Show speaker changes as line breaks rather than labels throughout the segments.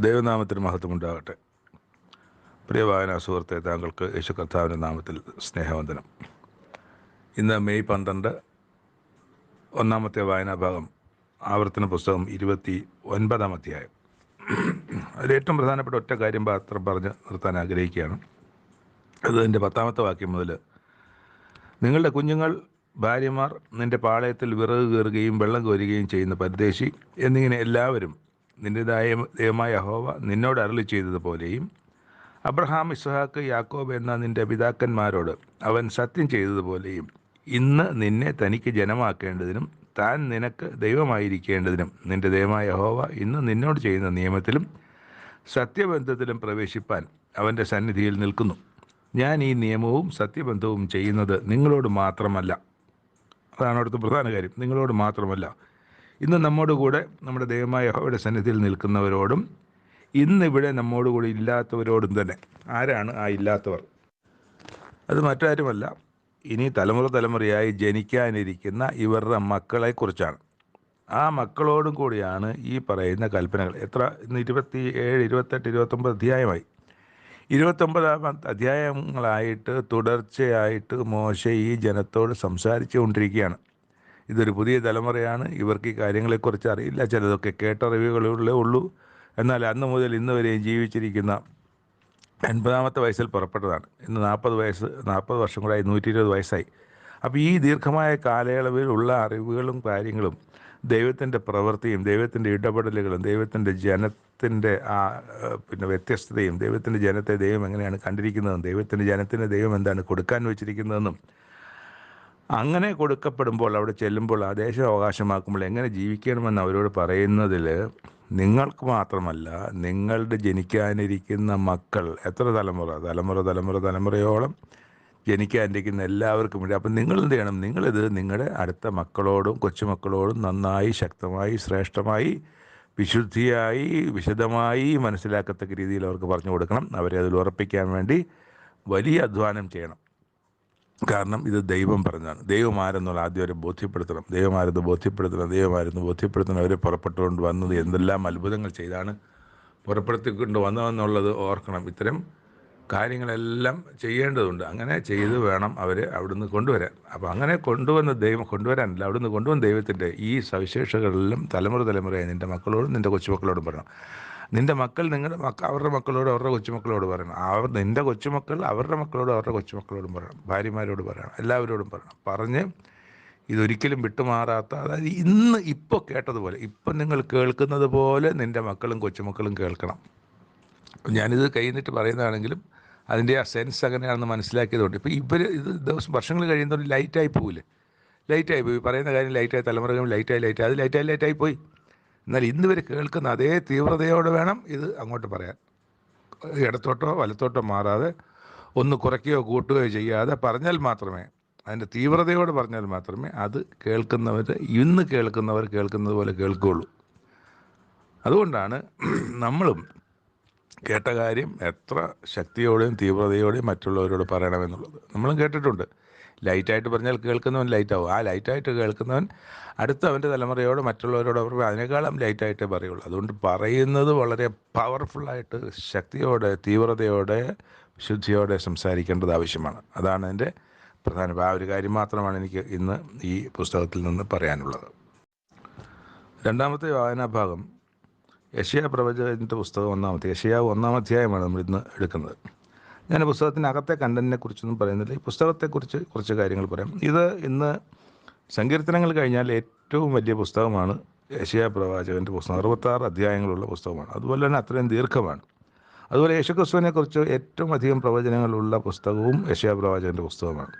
ദൈവനാമത്തിന് മഹത്വമുണ്ടാകട്ടെ. പ്രിയ വായനാ സുഹൃത്തെ, താങ്കൾക്ക് യേശു കർത്താവിൻ്റെ നാമത്തിൽ സ്നേഹവന്ദനം. ഇന്ന് മെയ് 12, ഒന്നാമത്തെ വായനാഭാഗം, ആവർത്തന പുസ്തകം 29-ാം അധ്യായം. അതിൽ ഏറ്റവും പ്രധാനപ്പെട്ട ഒറ്റ കാര്യം മാത്രം പറഞ്ഞ് നിർത്താൻ ആഗ്രഹിക്കുകയാണ്. അത് എൻ്റെ 10-ാമത്തെ വാക്യം മുതൽ, നിങ്ങളുടെ കുഞ്ഞുങ്ങൾ, ഭാര്യമാർ, നിൻ്റെ പാളയത്തിൽ വിറക് കയറുകയും വെള്ളം കോരുകയും ചെയ്യുന്ന പരദേശി എന്നിങ്ങനെ എല്ലാവരും നിൻ്റെ ദൈവമായ യഹോവ നിന്നോട് അരുളി ചെയ്തതുപോലെയും അബ്രഹാം, ഇസ്ഹാക്ക്, യാക്കോബ് എന്ന നിൻ്റെ പിതാക്കന്മാരോട് അവൻ സത്യം ചെയ്തതുപോലെയും ഇന്ന് നിന്നെ തനിക്ക് ജനമാക്കേണ്ടതിനും താൻ നിനക്ക് ദൈവമായിരിക്കേണ്ടതിനും നിൻ്റെ ദൈവമായ യഹോവ ഇന്ന് നിന്നോട് ചെയ്യുന്ന നിയമത്തിലും സത്യബന്ധത്തിലും പ്രവേശിപ്പാൻ അവൻ്റെ സന്നിധിയിൽ നിൽക്കുന്നു. ഞാൻ ഈ നിയമവും സത്യബന്ധവും ചെയ്യുന്നത് നിങ്ങളോട് മാത്രമല്ല. അതാണ് അവിടുത്തെ പ്രധാന കാര്യം. നിങ്ങളോട് മാത്രമല്ല, ഇന്ന് നമ്മോടുകൂടെ നമ്മുടെ ദൈവമായ യഹോവയുടെ സന്നിധിയിൽ നിൽക്കുന്നവരോടും ഇന്നിവിടെ നമ്മോടുകൂടി ഇല്ലാത്തവരോടും തന്നെ. ആരാണ് ആ ഇല്ലാത്തവർ? അത് മറ്റാരുമല്ല, ഇനി തലമുറയായി ജനിക്കാനിരിക്കുന്ന ഇവരുടെ മക്കളെക്കുറിച്ചാണ്. ആ മക്കളോടും കൂടിയാണ് ഈ പറയുന്ന കൽപ്പനകൾ. ഇന്ന് 27, 28, 29 അധ്യായമായി. 29 അധ്യായങ്ങളായിട്ട് തുടർച്ചയായിട്ട് മോശെ ഈ ജനത്തോട് സംസാരിച്ചു കൊണ്ടിരിക്കുകയാണ്. ഇതൊരു പുതിയ തലമുറയാണ്. ഇവർക്ക് ഈ കാര്യങ്ങളെക്കുറിച്ച് അറിയില്ല. ചിലതൊക്കെ കേട്ടറിവുകളേ ഉള്ളൂ. എന്നാൽ അന്ന് മുതൽ ഇന്ന് വരെയും ജീവിച്ചിരിക്കുന്ന 80-ാമത്തെ വയസ്സിൽ പുറപ്പെട്ടതാണ്. ഇന്ന് 40 വർഷം കൂടായി, 120 വയസ്സായി. അപ്പോൾ ഈ ദീർഘമായ കാലയളവിലുള്ള അറിവുകളും കാര്യങ്ങളും ദൈവത്തിൻ്റെ പ്രവൃത്തിയും ദൈവത്തിൻ്റെ ഇടപെടലുകളും ദൈവത്തിൻ്റെ ജനത്തിൻ്റെ വ്യത്യസ്തതയും ദൈവത്തിൻ്റെ ജനത്തെ ദൈവം എങ്ങനെയാണ് കണ്ടിരിക്കുന്നതെന്നും ദൈവത്തിൻ്റെ ജനത്തിന് ദൈവം എന്താണ് കൊടുക്കാൻ വെച്ചിരിക്കുന്നതെന്നും അങ്ങനെ കൊടുക്കപ്പെടുമ്പോൾ, അവിടെ ചെല്ലുമ്പോൾ, ആ ദേശം അവകാശമാക്കുമ്പോൾ എങ്ങനെ ജീവിക്കണമെന്ന് അവരോട് പറയുന്നതിൽ നിങ്ങൾക്ക് മാത്രമല്ല, നിങ്ങളുടെ ജനിക്കാനിരിക്കുന്ന മക്കൾ, എത്ര തലമുറയോളം ജനിക്കാനിരിക്കുന്ന എല്ലാവർക്കും വേണ്ടി. അപ്പം നിങ്ങൾ എന്ത് ചെയ്യണം? നിങ്ങളിത് നിങ്ങളുടെ അടുത്ത മക്കളോടും കൊച്ചുമക്കളോടും നന്നായി, ശക്തമായി, ശ്രേഷ്ഠമായി, വിശുദ്ധിയായി, വിശദമായി മനസ്സിലാക്കത്തക്ക രീതിയിൽ അവർക്ക് പറഞ്ഞു കൊടുക്കണം. അവരെ അതിൽ ഉറപ്പിക്കാൻ വേണ്ടി വലിയ അധ്വാനം ചെയ്യണം. കാരണം ഇത് ദൈവം പറഞ്ഞാണ്. ദൈവം ആരെന്നുള്ള ആദ്യം അവരെ ബോധ്യപ്പെടുത്തണം. ദൈവമാരെന്ന് ബോധ്യപ്പെടുത്തണം. അവരെ പുറപ്പെട്ടുകൊണ്ട് വന്നത് എന്തെല്ലാം അത്ഭുതങ്ങൾ ചെയ്താണ് പുറപ്പെടുത്തിക്കൊണ്ട് വന്നതെന്നുള്ളത് ഓർക്കണം. ഇത്തരം കാര്യങ്ങളെല്ലാം ചെയ്യേണ്ടതുണ്ട്. അങ്ങനെ ചെയ്ത് വേണം അവരെ അവിടുന്ന് കൊണ്ടുവരാൻ. അപ്പോൾ അങ്ങനെ കൊണ്ടുവരാനല്ല, അവിടുന്ന് കൊണ്ടുവന്ന ദൈവത്തിൻ്റെ ഈ സവിശേഷതകളെല്ലാം തലമുറയായി നിൻ്റെ മക്കളോടും നിൻ്റെ കൊച്ചുമക്കളോടും പറയണം. നിൻ്റെ മക്കൾ അവരുടെ മക്കളോട് അവരുടെ കൊച്ചുമക്കളോട് പറയണം. നിൻ്റെ കൊച്ചുമക്കൾ അവരുടെ മക്കളോട് അവരുടെ കൊച്ചുമക്കളോടും പറയണം. ഭാര്യമാരോട് പറയണം. എല്ലാവരോടും പറയണം. പറഞ്ഞ് ഇതൊരിക്കലും വിട്ടുമാറാത്ത, അതായത് ഇപ്പോൾ കേട്ടതുപോലെ, ഇപ്പം നിങ്ങൾ കേൾക്കുന്നത് പോലെ നിൻ്റെ മക്കളും കൊച്ചുമക്കളും കേൾക്കണം. ഞാനിത് കഴിഞ്ഞിട്ട് പറയുന്നതാണെങ്കിലും അതിൻ്റെ ആ സെൻസ് അങ്ങനെയാണെന്ന് മനസ്സിലാക്കിയതുകൊണ്ട് ഇപ്പോൾ ഇത് വർഷങ്ങൾ കഴിയുന്നതുകൊണ്ട് ലൈറ്റായി പോകില്ലേ? ലൈറ്റായി പോയി. പറയുന്ന കാര്യം ലൈറ്റായി, തലമുറകൾ ലൈറ്റായി പോയി. എന്നാൽ ഇന്ന് വരെ കേൾക്കുന്ന അതേ തീവ്രതയോടെ വേണം ഇത് അങ്ങോട്ട് പറയാൻ. ഇടത്തോട്ടോ വലത്തോട്ടോ മാറാതെ, ഒന്ന് കുറയ്ക്കുകയോ കൂട്ടുകയോ ചെയ്യാതെ പറഞ്ഞാൽ മാത്രമേ, അതിൻ്റെ തീവ്രതയോട് പറഞ്ഞാൽ മാത്രമേ അത് ഇന്ന് കേൾക്കുന്നവർ കേൾക്കുന്നത് പോലെ കേൾക്കുകയുള്ളൂ. അതുകൊണ്ടാണ് നമ്മളും കേട്ട കാര്യം എത്ര ശക്തിയോടെയും തീവ്രതയോടെയും മറ്റുള്ളവരോട് പറയണമെന്നുള്ളത്. നമ്മളും കേട്ടിട്ടുണ്ട്. ലൈറ്റായിട്ട് പറഞ്ഞാൽ കേൾക്കുന്നവൻ ലൈറ്റാവും. ആ ലൈറ്റായിട്ട് കേൾക്കുന്നവൻ അടുത്ത അവൻ്റെ തലമുറയോട് മറ്റുള്ളവരോട് അവർ അതിനേക്കാളും ലൈറ്റായിട്ടേ പറയുള്ളൂ. അതുകൊണ്ട് പറയുന്നത് വളരെ പവർഫുള്ളായിട്ട്, ശക്തിയോടെ, തീവ്രതയോടെ, ശുദ്ധിയോടെ സംസാരിക്കേണ്ടത് ആവശ്യമാണ്. അതാണ് എൻ്റെ ആ ഒരു കാര്യം മാത്രമാണ് എനിക്ക് ഇന്ന് ഈ പുസ്തകത്തിൽ നിന്ന് പറയാനുള്ളത്. രണ്ടാമത്തെ വായനാഭാഗം യെശയ്യാ പ്രവചകൻ്റെ പുസ്തകം, യെശയ്യാവ് 1-ാം അധ്യായമാണ് നമ്മൾ ഇന്ന് എടുക്കുന്നത്. ഞാൻ പുസ്തകത്തിനകത്തെ കണ്ടന്റിനെ കുറിച്ചൊന്നും പറയുന്നില്ല. ഈ പുസ്തകത്തെക്കുറിച്ച് കുറച്ച് കാര്യങ്ങൾ പറയാം. ഇന്ന് സങ്കീർത്തനങ്ങൾ കഴിഞ്ഞാൽ ഏറ്റവും വലിയ പുസ്തകമാണ് യെശയ്യാ പ്രവാചകൻ്റെ പുസ്തകം. 66 അധ്യായങ്ങളുള്ള പുസ്തകമാണ്. അതുപോലെ തന്നെ അത്രയും ദീർഘമാണ്. അതുപോലെ യേശുക്രിസ്തുവിനെക്കുറിച്ച് ഏറ്റവും അധികം പ്രവചനങ്ങളുള്ള പുസ്തകവും യെശയ്യാ പ്രവാചകൻ്റെ പുസ്തകമാണ്.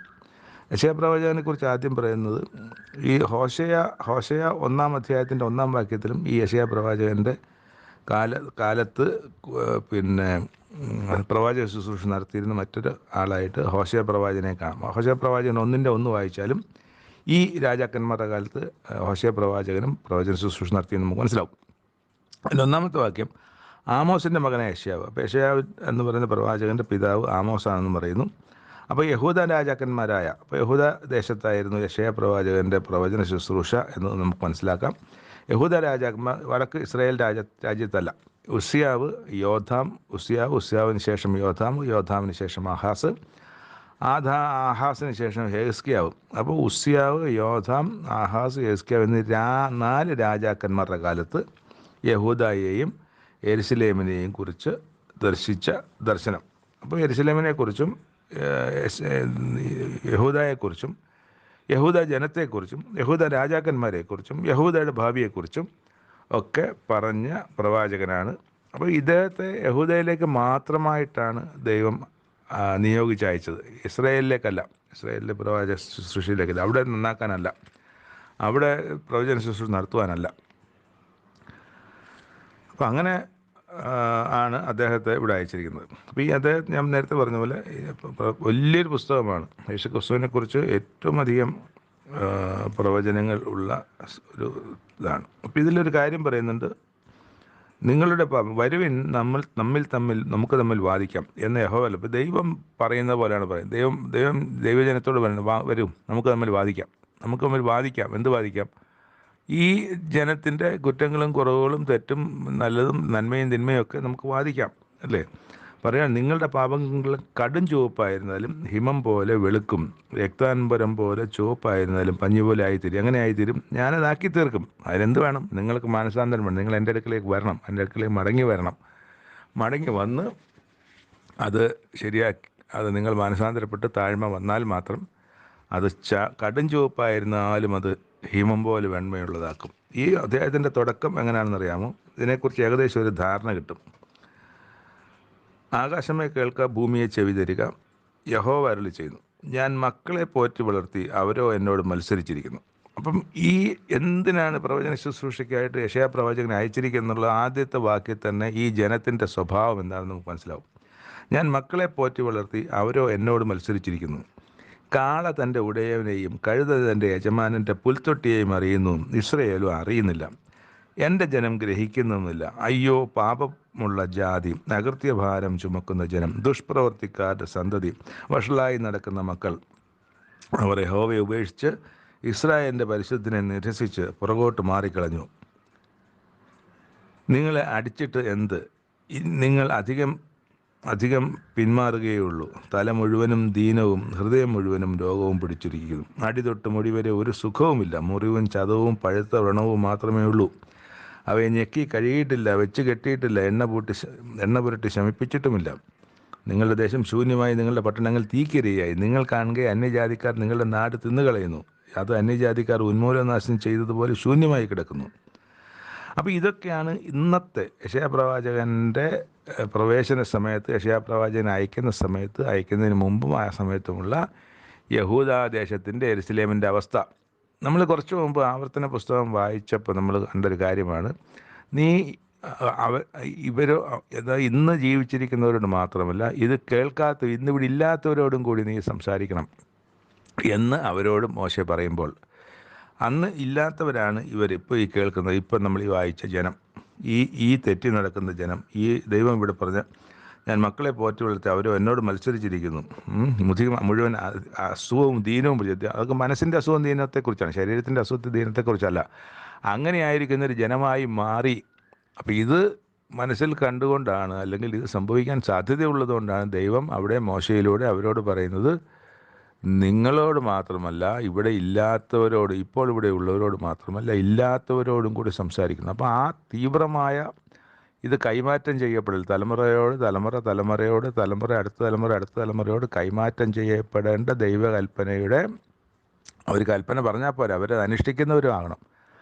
യെശയ്യാ പ്രവാചകനെക്കുറിച്ച് ആദ്യം പറയുന്നത് ഈ ഹോശയ 1-ാം അധ്യായത്തിൻ്റെ 1-ാം വാക്യത്തിലും ഈ യെശയ്യാ പ്രവാചകൻ്റെ കാലത്ത് പ്രവാചക ശുശ്രൂഷ നടത്തിയിരുന്ന മറ്റൊരു ആളായിട്ട് ഹോശയ പ്രവാചകനെ കാണാം. ഹോശയ പ്രവാചകൻ 1-ന്റെ 1 വായിച്ചാലും ഈ രാജാക്കന്മാരുടെ കാലത്ത് ഹോശയ പ്രവാചകനും പ്രവചന ശുശ്രൂഷ നടത്തിയെന്ന് നമുക്ക് മനസ്സിലാവും. അതിൻ്റെ 1-ാമത്തെ വാക്യം ആമോസിൻ്റെ മകനായ യെശയ്യാവ്. അപ്പോൾ യെശയ്യാവ് എന്ന് പറയുന്ന പ്രവാചകൻ്റെ പിതാവ് ആമോസാണെന്ന് പറയുന്നു. അപ്പോൾ യഹൂദ രാജാക്കന്മാരായ, യഹൂദ ദേശത്തായിരുന്നു യെശയ്യാ പ്രവാചകൻ്റെ പ്രവചന ശുശ്രൂഷ എന്ന് നമുക്ക് മനസ്സിലാക്കാം. യഹൂദ രാജാക്കന്മാർ, വടക്ക് ഇസ്രായേൽ രാജ്യത്തല്ല, ഉസ്സിയാവ്, യോഥാം, ഉസ്സിയാവിന് ശേഷം യോഥാം, യോഥാമിന് ശേഷം ആഹാസ്, ആഹാസിന് ശേഷം ഹെസ്കിയാവ്. അപ്പോൾ ഉസ്സിയാവ്, യോഥാം, ആഹാസ്, ഹെസ്കിയാവ് എന്നീ 4 രാജാക്കന്മാരുടെ കാലത്ത് യഹൂദയെയും യെരുശലേമിനെയും കുറിച്ച് ദർശിച്ച ദർശനം. അപ്പോൾ യെരുശലേമിനെക്കുറിച്ചും യഹൂദയെക്കുറിച്ചും യഹൂദ ജനത്തെക്കുറിച്ചും യഹൂദ രാജാക്കന്മാരെക്കുറിച്ചും യഹൂദയുടെ ഭാവിയെക്കുറിച്ചും ഒക്കെ പറഞ്ഞ പ്രവാചകനാണ്. അപ്പോൾ ഇദ്ദേഹത്തെ യഹൂദയിലേക്ക് മാത്രമായിട്ടാണ് ദൈവം നിയോഗിച്ചയച്ചത്, ഇസ്രായേലിലേക്കല്ല, ഇസ്രായേലിലെ പ്രവാചക ശുശ്രൂഷയിലേക്കല്ല, അവിടെ നന്നാക്കാനല്ല, അവിടെ പ്രവചന ശുശ്രൂഷ നടത്തുവാനല്ല. അപ്പം അങ്ങനെ ആണ് അദ്ദേഹത്തെ ഇവിടെ അയച്ചിരിക്കുന്നത്. അപ്പോൾ ഈ അദ്ദേഹം ഞാൻ നേരത്തെ പറഞ്ഞ പോലെ വലിയൊരു പുസ്തകമാണ്. യേശുക്രിസ്തുവിനെക്കുറിച്ച് ഏറ്റവും അധികം പ്രവചനങ്ങൾ ഉള്ള ഒരു ഇതാണ്. അപ്പോൾ ഇതിലൊരു കാര്യം പറയുന്നുണ്ട്, നിങ്ങളുടെ വരുവിൻ നമുക്ക് തമ്മിൽ വാദിക്കാം എന്ന് യഹോവല്ല. ഇപ്പോൾ ദൈവം പറയുന്ന പോലെയാണ് പറയുന്നത്. ദൈവജനത്തോട് പറയുന്നത്, വരും നമുക്ക് തമ്മിൽ വാദിക്കാം. എന്ത് വാദിക്കാം? ഈ ജനത്തിൻ്റെ കുറ്റങ്ങളും കുറവുകളും തെറ്റും നല്ലതും നന്മയും തിന്മയും ഒക്കെ നമുക്ക് വാദിക്കാം, അല്ലേ? പറയാം, നിങ്ങളുടെ പാപങ്ങൾ കടും ചുവപ്പായിരുന്നാലും ഹിമം പോലെ വെളുക്കും, രക്താൻബരം പോലെ ചുവപ്പായിരുന്നാലും പഞ്ഞി പോലെ ആയിത്തീരും. അങ്ങനെ ആയിത്തീരും, ഞാനതാക്കി തീർക്കും. അതിനെന്ത് വേണം? നിങ്ങൾക്ക് മാനസാന്തരം വേണം. നിങ്ങൾ എൻ്റെ അടുക്കലേക്ക് വരണം, എൻ്റെ അടുക്കലേക്ക് മടങ്ങി വന്ന് അത് ശരിയാക്കി, അത് നിങ്ങൾ മാനസാന്തരപ്പെട്ട് താഴ്മ വന്നാൽ മാത്രം അത് കടും ചുവപ്പായിരുന്നാലും അത് ഹിമം പോലെ വെണ്മയുള്ളതാക്കും. ഈ അധ്യായത്തിൻ്റെ തുടക്കം എങ്ങനെയാണെന്നറിയാമോ? ഇതിനെക്കുറിച്ച് ഏകദേശം ഒരു ധാരണ കിട്ടും. ആകാശമേ കേൾക്കുക, ഭൂമിയെ ചെവി തരിക, യഹോവ അരുളി ചെയ്യുന്നു, ഞാൻ മക്കളെ പോറ്റി വളർത്തി, അവരോ എന്നോട് മത്സരിച്ചിരിക്കുന്നു. അപ്പം ഈ എന്തിനാണ് പ്രവചന ശുശ്രൂഷയ്ക്കായിട്ട് യെശയ്യാ പ്രവാചകനെ അയച്ചിരിക്കുന്നുള്ള ആദ്യത്തെ വാക്കിൽ തന്നെ ഈ ജനത്തിൻ്റെ സ്വഭാവം എന്താണെന്ന് നമുക്ക് മനസ്സിലാവും. ഞാൻ മക്കളെ പോറ്റി വളർത്തി, അവരോ എന്നോട് മത്സരിച്ചിരിക്കുന്നു. കാള തൻ്റെ ഉടയവനെയും കഴുത തൻ്റെ യജമാനൻ്റെ പുൽത്തൊട്ടിയെയും അറിയുന്നു, ഇസ്രായേലും അറിയുന്നില്ല. എൻ്റെ ജനം ഗ്രഹിക്കുന്നുമില്ല. അയ്യോ, പാപമുള്ള ജാതി, അകൃത്യഭാരം ചുമക്കുന്ന ജനം, ദുഷ്പ്രവർത്തിക്കാരുടെ സന്തതി, വഷളായി നടക്കുന്ന മക്കൾ. അവർ യഹോവയെ ഉപേക്ഷിച്ച് ഇസ്രായേലിൻ്റെ പരിശുദ്ധനെ നിരസിച്ച് പുറകോട്ട് മാറിക്കളഞ്ഞു. നിങ്ങളെ അടിച്ചിട്ട് എന്ത്? നിങ്ങൾ അധികം പിന്മാറുകയുള്ളൂ. തല മുഴുവനും ദീനവും ഹൃദയം മുഴുവനും രോഗവും പിടിച്ചിരിക്കുന്നു. അടി തൊട്ട് മുടി വരെ ഒരു സുഖവുമില്ല. മുറിവും ചതവും പഴുത്ത വ്രണവും മാത്രമേ ഉള്ളൂ. അവയെ ഞെക്കി കഴുകിയിട്ടില്ല, വെച്ച് കെട്ടിയിട്ടില്ല, എണ്ണ പുരട്ടി ശമിപ്പിച്ചിട്ടുമില്ല. നിങ്ങളുടെ ദേശം ശൂന്യമായി, നിങ്ങളുടെ പട്ടണങ്ങൾ തീക്കിരയായി. നിങ്ങൾ കാണുക, അന്യജാതിക്കാർ നിങ്ങളുടെ നാട് തിന്നുകളയുന്നു. അത് അന്യജാതിക്കാർ ഉന്മൂലനാശം ചെയ്തതുപോലെ ശൂന്യമായി കിടക്കുന്നു. അപ്പോൾ ഇതൊക്കെയാണ് ഇന്നത്തെ യെശയ്യാ പ്രവാചകൻ്റെ പ്രവേശന സമയത്ത്, യെശയ്യാ പ്രവാചകനെ അയക്കുന്നതിന് മുമ്പും ആ സമയത്തുമുള്ള യഹൂദാദേശത്തിൻ്റെ യെരുശലേമിൻ്റെ അവസ്ഥ. നമ്മൾ കുറച്ച് മുമ്പ് ആവർത്തന പുസ്തകം വായിച്ചപ്പോൾ നമ്മൾ കണ്ടൊരു കാര്യമാണ്, ഇന്ന് ജീവിച്ചിരിക്കുന്നവരോട് മാത്രമല്ല, ഇത് കേൾക്കാത്ത ഇന്നിവിടെ ഇല്ലാത്തവരോടും കൂടി നീ സംസാരിക്കണം എന്ന് അവരോട് മോശെ പറയുമ്പോൾ, അന്ന് ഇല്ലാത്തവരാണ് ഇവരിപ്പോൾ ഈ കേൾക്കുന്നത്. ഇപ്പം നമ്മൾ ഈ വായിച്ച ജനം, ഈ തെറ്റി നടക്കുന്ന ജനം. ഈ ദൈവം ഇവിടെ പറഞ്ഞ, ഞാൻ മക്കളെ പോറ്റി വളർത്തി, അവരോ എന്നോട് മത്സരിച്ചിരിക്കുന്നു. മുഴുവൻ അസുഖവും ദീനവും പിടിച്ചെത്തി. അതൊക്കെ മനസ്സിൻ്റെ അസുഖം ദീനത്തെക്കുറിച്ചാണ്, ശരീരത്തിൻ്റെ അസുഖത്തെ ദീനത്തെക്കുറിച്ചല്ല. അങ്ങനെ ആയിരിക്കുന്നൊരു ജനമായി മാറി. അപ്പോൾ ഇത് മനസ്സിൽ കണ്ടുകൊണ്ടാണ്, അല്ലെങ്കിൽ ഇത് സംഭവിക്കാൻ സാധ്യതയുള്ളതുകൊണ്ടാണ് ദൈവം അവിടെ മോശയിലൂടെ അവരോട് പറയുന്നത്, നിങ്ങളോട് മാത്രമല്ല, ഇവിടെ ഇല്ലാത്തവരോട്, ഇപ്പോൾ ഇവിടെ ഉള്ളവരോട് മാത്രമല്ല, ഇല്ലാത്തവരോടും കൂടി സംസാരിക്കുന്നു. അപ്പോൾ ആ തീവ്രമായ ഇത് കൈമാറ്റം ചെയ്യപ്പെടൽ, അടുത്ത തലമുറയോട് കൈമാറ്റം ചെയ്യപ്പെടേണ്ട ദൈവകൽപ്പനയുടെ ഒരു കൽപ്പന പറഞ്ഞാൽ പോരാ, അവരത് അനുഷ്ഠിക്കുന്നവരും ആകണം.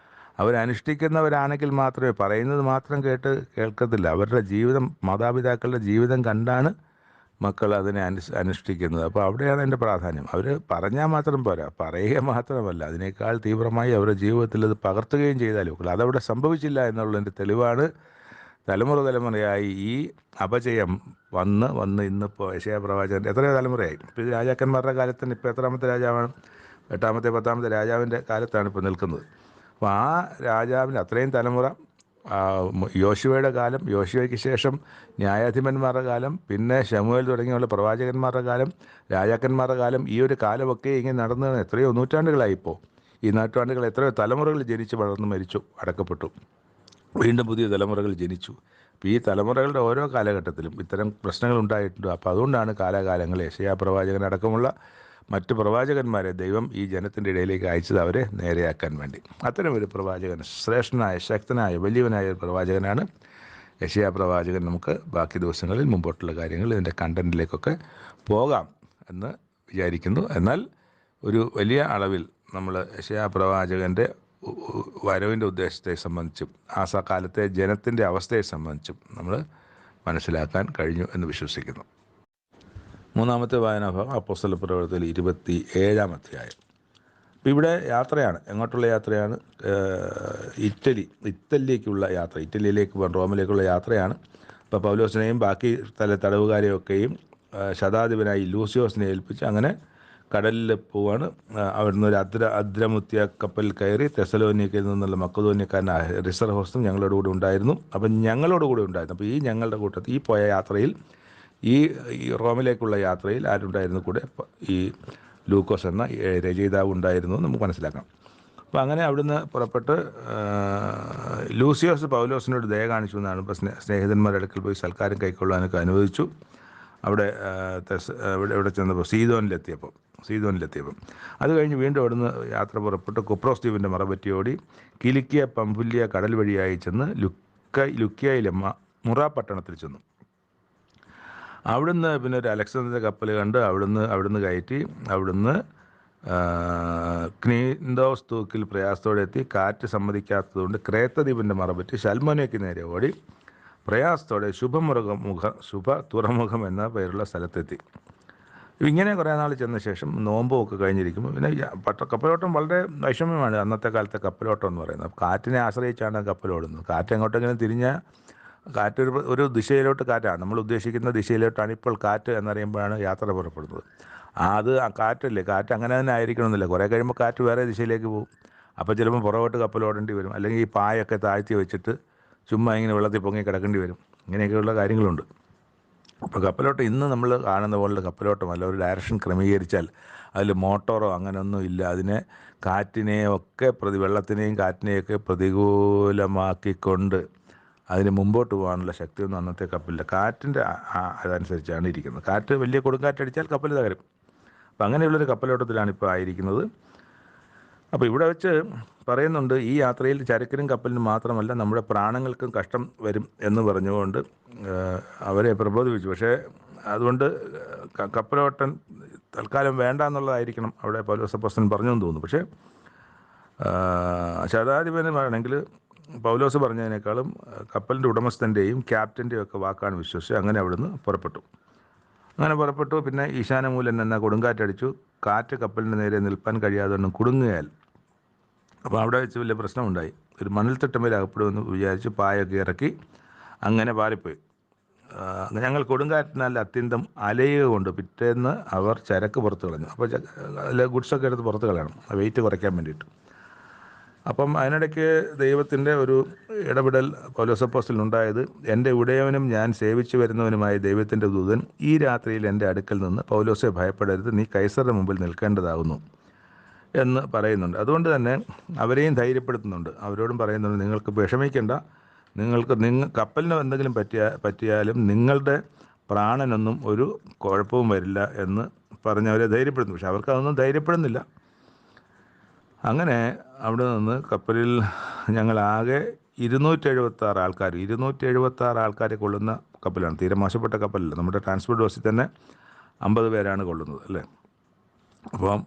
അവരനുഷ്ഠിക്കുന്നവരാണെങ്കിൽ മാത്രമേ, പറയുന്നത് മാത്രം കേൾക്കത്തില്ല. അവരുടെ ജീവിതം, മാതാപിതാക്കളുടെ ജീവിതം കണ്ടാണ് മക്കൾ അതിനെ അനുഷ്ഠിക്കുന്നത്. അപ്പോൾ അവിടെയാണ് അതിൻ്റെ പ്രാധാന്യം. അവർ പറഞ്ഞാൽ മാത്രം പോരാ, പറയുക മാത്രമല്ല, അതിനേക്കാൾ തീവ്രമായി അവരുടെ ജീവിതത്തിൽ അത് പകർത്തുകയും ചെയ്താലും ഒക്കെ. അതവിടെ സംഭവിച്ചില്ല എന്നുള്ളതിൻ്റെ തെളിവാണ് തലമുറയായി ഈ അപജയം വന്ന് ഇന്നിപ്പോൾ യെശയ്യാ പ്രവാചകൻ എത്രയോ തലമുറയായി. ഇപ്പോൾ ഇത് രാജാക്കന്മാരുടെ കാലത്തിന് ഇപ്പോൾ എത്രാമത്തെ രാജാവാണ്? 8ാമത്തെ 10ാമത്തെ രാജാവിൻ്റെ കാലത്താണ് ഇപ്പോൾ നിൽക്കുന്നത്. അപ്പോൾ ആ രാജാവിൻ്റെ അത്രയും തലമുറ, യോശുവയുടെ കാലം, യോശുവയ്ക്ക് ശേഷം ന്യായാധിപന്മാരുടെ കാലം, പിന്നെ ശമൂവേൽ തുടങ്ങിയുള്ള പ്രവാചകന്മാരുടെ കാലം, രാജാക്കന്മാരുടെ കാലം, ഈ ഒരു കാലമൊക്കെ ഇങ്ങനെ നടന്നു എത്രയോ നൂറ്റാണ്ടുകളായി. ഇപ്പോൾ ഈ നൂറ്റാണ്ടുകൾ എത്രയോ തലമുറകൾ ജനിച്ച് വളർന്ന് മരിച്ചു, അടക്കപ്പെട്ടു. വീണ്ടും പുതിയ തലമുറകൾ ജനിച്ചു. അപ്പോൾ ഈ തലമുറകളുടെ ഓരോ കാലഘട്ടത്തിലും ഇത്തരം പ്രശ്നങ്ങൾ ഉണ്ടായിട്ടുണ്ട്. അപ്പോൾ അതുകൊണ്ടാണ് കാലാകാലങ്ങളിൽ യെശയ്യാ പ്രവാചകനടക്കമുള്ള മറ്റ് പ്രവാചകന്മാരെ ദൈവം ഈ ജനത്തിൻ്റെ ഇടയിലേക്ക് അയച്ചത്, അവരെ നേരെയാക്കാൻ വേണ്ടി. അത്തരമൊരു പ്രവാചകൻ, ശ്രേഷ്ഠനായ ശക്തനായ വലിയവനായ ഒരു പ്രവാചകനാണ് യെശയ്യാ പ്രവാചകൻ. നമുക്ക് ബാക്കി ദിവസങ്ങളിൽ മുമ്പോട്ടുള്ള കാര്യങ്ങൾ ഇതിൻ്റെ കണ്ടൻറ്റിലേക്കൊക്കെ പോകാം എന്ന് വിചാരിക്കുന്നു. എന്നാൽ ഒരു വലിയ അളവിൽ നമ്മൾ യെശയ്യാ പ്രവാചകൻ്റെ വരവിൻ്റെ ഉദ്ദേശത്തെ സംബന്ധിച്ചും ആ കാലത്തെ ജനത്തിൻ്റെ അവസ്ഥയെ സംബന്ധിച്ചും നമ്മൾ മനസ്സിലാക്കാൻ കഴിഞ്ഞു എന്ന് വിശ്വസിക്കുന്നു. മൂന്നാമത്തെ വായനാഭാഗം അപ്പോസ്തല പ്രവർത്തനത്തിൽ 27-ാം അധ്യായം. അപ്പോൾ ഇവിടെ യാത്രയാണ്. എങ്ങോട്ടുള്ള യാത്രയാണ്? ഇറ്റലിയിലേക്കുള്ള യാത്ര. ഇറ്റലിയിലേക്ക് റോമിലേക്കുള്ള യാത്രയാണ്. അപ്പോൾ പൗലോസിനെയും ബാക്കി തടവുകാരെയൊക്കെയും ശതാധിപനായി ലൂസിയോസിനെ ഏൽപ്പിച്ച് അങ്ങനെ കടലിൽ പോവാണ്. അവിടുന്ന് ഒരു അദ്രമുത്യ കപ്പലിൽ കയറി തെസലോനിക്കയിൽ നിന്നുള്ള മക്കതോന്യക്കാരനായ റിസർഹോസ്റ്റും ഞങ്ങളോട് കൂടെ ഉണ്ടായിരുന്നു. അപ്പം ഞങ്ങളോട് കൂടെ ഉണ്ടായിരുന്നു. അപ്പോൾ ഈ ഞങ്ങളുടെ കൂട്ടത്തിൽ ഈ പോയ യാത്രയിൽ, ഈ റോമിലേക്കുള്ള യാത്രയിൽ ആരുണ്ടായിരുന്നു കൂടെ? ഈ ലൂക്കോസ് എന്ന രചയിതാവ് ഉണ്ടായിരുന്നു നമുക്ക് മനസ്സിലാക്കാം. അപ്പോൾ അങ്ങനെ അവിടുന്ന് പുറപ്പെട്ട് ലൂസിയോസ് പൗലോസിനോട് ദയ കാണിച്ചു എന്നാണ്. ഇപ്പോൾ സ്നേഹിതന്മാരുടെ അടുക്കൽ പോയി സൽക്കാരം കൈക്കൊള്ളാനൊക്കെ അനുവദിച്ചു. ഇവിടെ ചെന്നപ്പോൾ സീതോനിലെത്തിയപ്പം അത് കഴിഞ്ഞ് വീണ്ടും അവിടുന്ന് യാത്ര പുറപ്പെട്ട് കുപ്രോസ് ദ്വീപിൻ്റെ മറപറ്റിയോടി കിലിക്കിയ പംഫുല്യ കടൽ വഴിയായി ചെന്ന് ലുക്കിയയിലെ മുറ പട്ടണത്തിൽ ചെന്നു. അവിടുന്ന് പിന്നെ ഒരു അലക്സാണ്ടറിൻ്റെ കപ്പൽ കണ്ട് അവിടുന്ന് കയറ്റി അവിടുന്ന് ക്നീന്തോസ് തൂക്കിൽ പ്രയാസത്തോടെ എത്തി. കാറ്റ് സമ്മതിക്കാത്തതുകൊണ്ട് ക്രേത്ത ദ്വീപിൻ്റെ മറപറ്റി ശൽമോനയ്ക്ക് നേരെ ഓടി പ്രയാസത്തോടെ ശുഭ തുറമുഖം എന്ന പേരുള്ള സ്ഥലത്തെത്തി. ഇങ്ങനെ കുറേ നാൾ ചെന്ന ശേഷം നോമ്പുമൊക്കെ കഴിഞ്ഞിരിക്കുമ്പോൾ പിന്നെ കപ്പലോട്ടം വളരെ വൈഷമ്യമാണ് അന്നത്തെ കാലത്തെ കപ്പലോട്ടം എന്ന് പറയുന്നത്. കാറ്റിനെ ആശ്രയിച്ചാണ് കപ്പലോടുന്നത്. കാറ്റ് എങ്ങോട്ടെങ്കിലും തിരിഞ്ഞാൽ കാറ്റ് ഒരു ദിശയിലോട്ട് കാറ്റാണ്, നമ്മൾ ഉദ്ദേശിക്കുന്ന ദിശയിലോട്ടാണ് ഇപ്പോൾ കാറ്റ് എന്നറിയുമ്പോഴാണ് യാത്ര പുറപ്പെടുന്നത്. അത് ആ കാറ്റല്ലേ, കാറ്റ് അങ്ങനെ തന്നെ ആയിരിക്കണമെന്നില്ല. കുറേ കഴിയുമ്പോൾ കാറ്റ് വേറെ ദിശയിലേക്ക് പോകും. അപ്പോൾ ചിലപ്പോൾ പുറകോട്ട് കപ്പലോടേണ്ടി വരും, അല്ലെങ്കിൽ ഈ പായൊക്കെ താഴ്ത്തി വെച്ചിട്ട് ചുമ്മാ ഇങ്ങനെ വെള്ളത്തിൽ പൊങ്ങി കിടക്കേണ്ടി വരും. ഇങ്ങനെയൊക്കെയുള്ള കാര്യങ്ങളുണ്ട്. അപ്പോൾ കപ്പലോട്ടം ഇന്ന് നമ്മൾ കാണുന്ന പോലുള്ള കപ്പലോട്ടമല്ല. ഒരു ഡയറക്ഷൻ ക്രമീകരിച്ചാൽ അതിൽ മോട്ടോറോ അങ്ങനെയൊന്നും ഇല്ല. അതിനെ കാറ്റിനെയൊക്കെ വെള്ളത്തിനെയും കാറ്റിനെയൊക്കെ പ്രതികൂലമാക്കിക്കൊണ്ട് അതിന് മുമ്പോട്ട് പോകാനുള്ള ശക്തിയൊന്നും അന്നത്തെ കപ്പലില്ല. കാറ്റിൻ്റെ അതനുസരിച്ചാണ് ഇരിക്കുന്നത്. കാറ്റ് വലിയ കൊടുങ്കാറ്റടിച്ചാൽ കപ്പൽ തകരും. അപ്പം അങ്ങനെയുള്ളൊരു കപ്പലോട്ടത്തിലാണ് ഇപ്പോൾ ആയിരിക്കുന്നത്. അപ്പോൾ ഇവിടെ വെച്ച് പറയുന്നുണ്ട്, ഈ യാത്രയിൽ ചരക്കിനും കപ്പലിനും മാത്രമല്ല നമ്മുടെ പ്രാണങ്ങൾക്കും കഷ്ടം വരും എന്ന് പറഞ്ഞുകൊണ്ട് അവരെ പ്രബോധിപ്പിച്ചു. പക്ഷേ അതുകൊണ്ട് കപ്പലോട്ടം തൽക്കാലം വേണ്ട എന്നുള്ളതായിരിക്കണം അവിടെ പൗലോസ് അപ്പോസ്തലൻ പറഞ്ഞെന്ന് തോന്നുന്നു. പക്ഷേ ശതാധിപന് ആണെങ്കിൽ പൗലോസ് പറഞ്ഞതിനേക്കാളും കപ്പലിൻ്റെ ഉടമസ്ഥൻ്റെയും ക്യാപ്റ്റൻ്റെയും ഒക്കെ വാക്കാണ് വിശ്വസിച്ച് അങ്ങനെ അവിടുന്ന് പുറപ്പെട്ടു. പിന്നെ ഈശാനമൂലൻ എന്ന കൊടുങ്കാറ്റടിച്ചു. കാറ്റ് കപ്പലിൻ്റെ നേരെ നിൽപ്പാൻ കഴിയാതെ കുടുങ്ങുകയാൽ. അപ്പോൾ അവിടെ വെച്ച് വലിയ പ്രശ്നമുണ്ടായി. ഒരു മണൽത്തിട്ടമേൽ അകപ്പെടുമെന്ന് വിചാരിച്ച് പായൊക്കെ ഇറക്കി അങ്ങനെ പാറിപ്പോയി. ഞങ്ങൾ കൊടുങ്കാറ്റിനാൽ അത്യന്തം അലയുക കൊണ്ട് പിറ്റേന്ന് അവർ ചരക്ക് പുറത്ത് കളഞ്ഞു. അപ്പോൾ ഗുഡ്സൊക്കെ എടുത്ത് പുറത്ത് കളയണം, വെയിറ്റ് കുറയ്ക്കാൻ വേണ്ടിയിട്ട്. അപ്പം അതിനിടയ്ക്ക് ദൈവത്തിൻ്റെ ഒരു ഇടപെടൽ പൗലോസ് അപ്പോസ്തലനുണ്ടായത്, എൻ്റെ ഉടയവനും ഞാൻ സേവിച്ചു വരുന്നവനുമായ ദൈവത്തിൻ്റെ ദൂതൻ ഈ രാത്രിയിൽ എൻ്റെ അടുക്കൽ നിന്ന് പൗലോസെ ഭയപ്പെടരുത്, നീ കൈസറുടെ മുമ്പിൽ നിൽക്കേണ്ടതാകുന്നു എന്ന് പറയുന്നുണ്ട്. അതുകൊണ്ട് തന്നെ അവരെയും ധൈര്യപ്പെടുത്തുന്നുണ്ട്. അവരോടും പറയുന്നുണ്ട്, നിങ്ങൾക്ക് വിഷമിക്കേണ്ട, കപ്പലിന് എന്തെങ്കിലും പറ്റിയാലും നിങ്ങളുടെ പ്രാണനൊന്നും ഒരു കുഴപ്പവും വരില്ല എന്ന് പറഞ്ഞ് അവരെ ധൈര്യപ്പെടുത്തുന്നു. പക്ഷെ അവർക്കതൊന്നും ധൈര്യപ്പെടുന്നില്ല. അങ്ങനെ അവിടെ നിന്ന് കപ്പലിൽ ഞങ്ങളാകെ 276 ആൾക്കാരെ കൊള്ളുന്ന കപ്പലാണ്. തീരെ മോശപ്പെട്ട കപ്പലല്ല. നമ്മുടെ ട്രാൻസ്പോർട്ട് ബസ്സിൽ തന്നെ 50 പേരാണ് കൊള്ളുന്നത് അല്ലേ. അപ്പം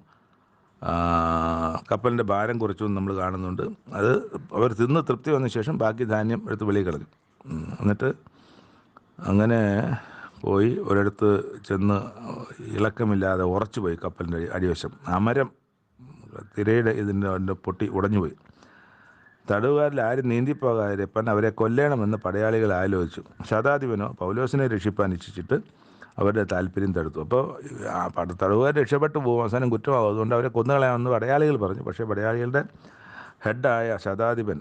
കപ്പലിൻ്റെ ഭാരം കുറച്ചു നമ്മൾ കാണുന്നുണ്ട്. അത് അവർ തിന്ന് തൃപ്തി വന്ന ശേഷം ബാക്കി ധാന്യം എടുത്ത് വെളിയിൽ കളഞ്ഞു. എന്നിട്ട് അങ്ങനെ പോയി ഒരിടത്ത് ചെന്ന് ഇളക്കമില്ലാതെ ഉറച്ചു പോയി. കപ്പലിൻ്റെ അടിവശം അമരം തിരയുടെ ഇതിൻ്റെ പൊട്ടി ഉടഞ്ഞുപോയി. തടവുകാരിൽ ആരും നീന്തിപ്പോകാതിരിപ്പാൻ അവരെ കൊല്ലണമെന്ന് പടയാളികൾ ആലോചിച്ചു. ശതാധിപനോ പൗലോസിനെ രക്ഷിപ്പാൻ ഇച്ഛിച്ചിട്ട് അവരുടെ താല്പര്യം തടുത്തു. അപ്പോൾ തടവുകാർ രക്ഷപ്പെട്ടു പോകും, അവസാനം കുറ്റമാകും. അതുകൊണ്ട് അവരെ കൊന്നുകളയാമെന്ന് പടയാളികൾ പറഞ്ഞു. പക്ഷേ പടയാളികളുടെ ഹെഡായ ശതാധിപൻ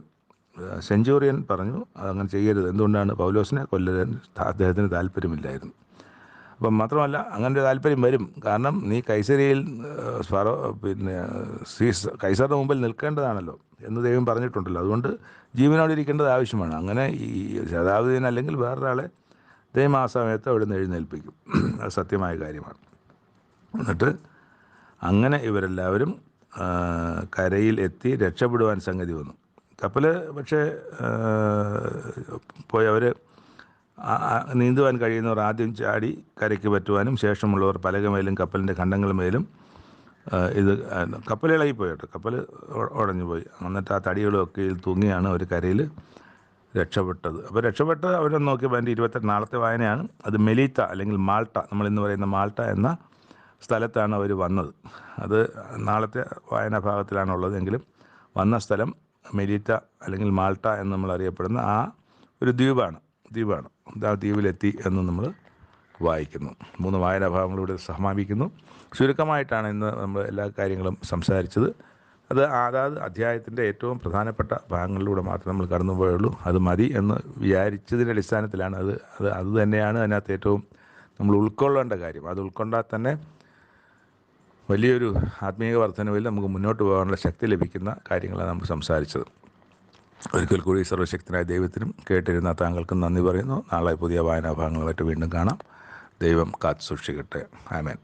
സെഞ്ചൂറിയൻ പറഞ്ഞു അതങ്ങനെ ചെയ്യരുത്. എന്തുകൊണ്ടാണ്? പൗലോസിനെ കൊല്ലാൻ അദ്ദേഹത്തിന് താല്പര്യമില്ലായിരുന്നു. അപ്പം മാത്രമല്ല അങ്ങനെ ഒരു താല്പര്യം വരും. കാരണം നീ കൈസരിയിൽ കൈസറുടെ മുമ്പിൽ നിൽക്കേണ്ടതാണല്ലോ എന്ന് ദൈവം പറഞ്ഞിട്ടുണ്ടല്ലോ. അതുകൊണ്ട് ജീവനോടെ ഇരിക്കേണ്ടത് ആവശ്യമാണ്. അങ്ങനെ ഈ ശതാബ്ദീൻ അല്ലെങ്കിൽ വേറൊരാളെ ദൈവം ആ സമയത്ത് അവിടെ നിന്ന് എഴുന്നേൽപ്പിക്കും. അത് സത്യമായ കാര്യമാണ്. എന്നിട്ട് അങ്ങനെ ഇവരെല്ലാവരും കരയിൽ എത്തി രക്ഷപ്പെടുവാൻ സംഗതി വന്നു. കപ്പൽ പക്ഷേ പോയി അവർ നീന്തുവാൻ കഴിയുന്നവർ ആദ്യം ചാടി കരയ്ക്ക് പറ്റുവാനും ശേഷമുള്ളവർ പലകമേലും കപ്പലിൻ്റെ ഖണ്ഡങ്ങളുമേലും ഇത് കപ്പൽ ഇളകിപ്പോയി കേട്ടോ. കപ്പൽ ഉടഞ്ഞു പോയി. എന്നിട്ട് ആ തടികളൊക്കെ തൂങ്ങിയാണ് അവർ കരയിൽ രക്ഷപ്പെട്ടത്. അപ്പോൾ രക്ഷപ്പെട്ട് അവരെ നോക്കിയപ്പോൾ അതിൻ്റെ 28 നാളത്തെ വായനയാണ്. അത് മെലീത്ത അല്ലെങ്കിൽ മാൾട്ട, നമ്മളിന്ന് പറയുന്ന മാൾട്ട എന്ന സ്ഥലത്താണ് അവർ വന്നത്. അത് നാളത്തെ വായനാ ഭാഗത്തിലാണുള്ളതെങ്കിലും വന്ന സ്ഥലം മെലീത്ത അല്ലെങ്കിൽ മാൾട്ട എന്ന് നമ്മൾ അറിയപ്പെടുന്ന ആ ഒരു ദ്വീപാണ്. ആ ദ്വീപിലെത്തി എന്ന് നമ്മൾ വായിക്കുന്നു. 3 വായനാ ഭാഗങ്ങളിലൂടെ സമാപിക്കുന്നു. ചുരുക്കമായിട്ടാണ് ഇന്ന് നമ്മൾ എല്ലാ കാര്യങ്ങളും സംസാരിച്ചത്. അത് അതാത് അധ്യായത്തിൻ്റെ ഏറ്റവും പ്രധാനപ്പെട്ട ഭാഗങ്ങളിലൂടെ മാത്രമേ നമ്മൾ കടന്നു പോയുള്ളൂ. അത് മതി എന്ന് വിചാരിച്ചതിൻ്റെ അടിസ്ഥാനത്തിലാണ് അത് തന്നെയാണ് അതിനകത്ത് ഏറ്റവും നമ്മൾ ഉൾക്കൊള്ളേണ്ട കാര്യം. അത് ഉൾക്കൊണ്ടാൽ തന്നെ വലിയൊരു ആത്മീയ വർധനവിൽ നമുക്ക് മുന്നോട്ട് പോകാനുള്ള ശക്തി ലഭിക്കുന്ന കാര്യങ്ങളാണ് നമ്മൾ സംസാരിച്ചത്. ഒരിക്കൽ കൂടി സർവശക്തനായ ദൈവത്തിനും കേട്ടിരുന്ന താങ്കൾക്കും നന്ദി പറയുന്നു. നാളെ പുതിയ വായനാഭാഗങ്ങളുമായിട്ട് വീണ്ടും കാണാം. ദൈവം കാത്തു സൂക്ഷിക്കട്ടെ. ആമേൻ.